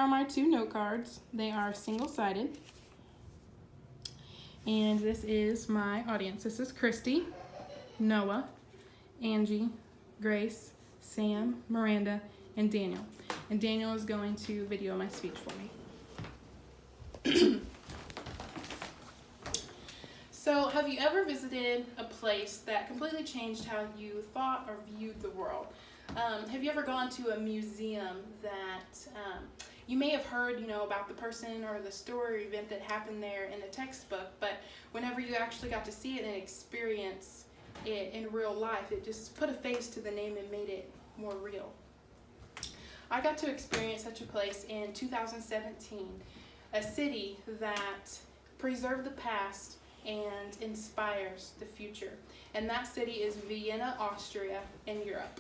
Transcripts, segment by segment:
are my two note cards. They are single-sided. And this is my audience. This is Christy, Noah, Angie, Grace, Sam, Miranda, and Daniel. And Daniel is going to video my speech for me. So, have you ever visited a place that completely changed how you thought or viewed the world? Have you ever gone to a museum that you may have heard, about the person or the story or event that happened there in a textbook, but whenever you actually got to see it and experience it in real life, it just put a face to the name and made it more real? I got to experience such a place in 2017, a city that preserved the past and inspires the future. And that city is Vienna, Austria, in Europe.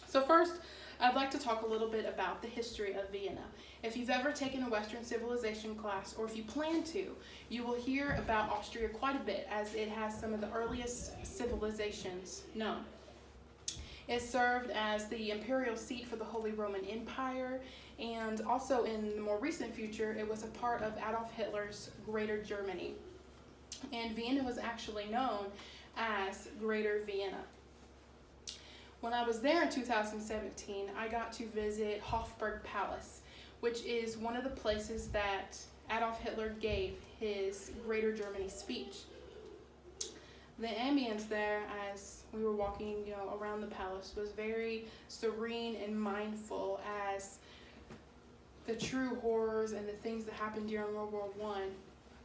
So first, I'd like to talk a little bit about the history of Vienna. If you've ever taken a Western civilization class, or if you plan to, you will hear about Austria quite a bit, as it has some of the earliest civilizations known. It served as the imperial seat for the Holy Roman Empire, and also in the more recent future, it was a part of Adolf Hitler's Greater Germany. And Vienna was actually known as Greater Vienna. When I was there in 2017, I got to visit Hofburg Palace, which is one of the places that Adolf Hitler gave his Greater Germany speech. The ambience there, as we were walking, around the palace, was very serene and mindful, as the true horrors and the things that happened during World War I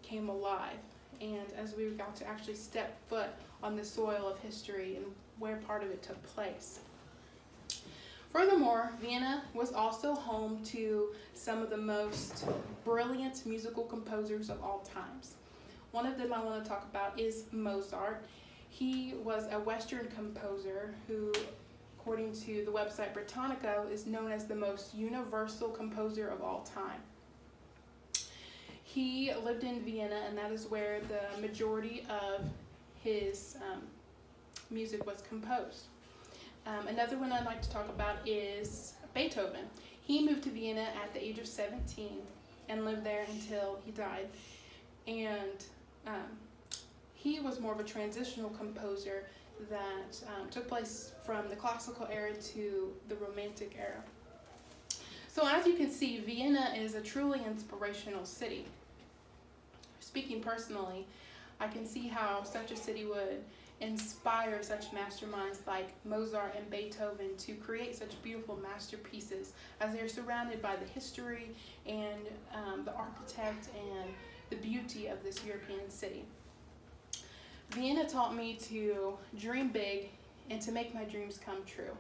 came alive. And as we got to actually step foot on the soil of history and where part of it took place. Furthermore, Vienna was also home to some of the most brilliant musical composers of all times. One of them I want to talk about is Mozart. He was a Western composer who, according to the website Britannica, is known as the most universal composer of all time. He lived in Vienna, and that is where the majority of his music was composed. Another one I'd like to talk about is Beethoven. He moved to Vienna at the age of 17 and lived there until he died. And he was more of a transitional composer that took place from the classical era to the Romantic era. So as you can see, Vienna is a truly inspirational city. Speaking personally, I can see how such a city would inspire such masterminds like Mozart and Beethoven to create such beautiful masterpieces, as they are surrounded by the history and the architect and the beauty of this European city. Vienna taught me to dream big and to make my dreams come true.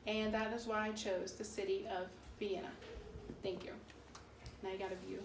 And that is why I chose the city of Vienna. Thank you. Now you got a view.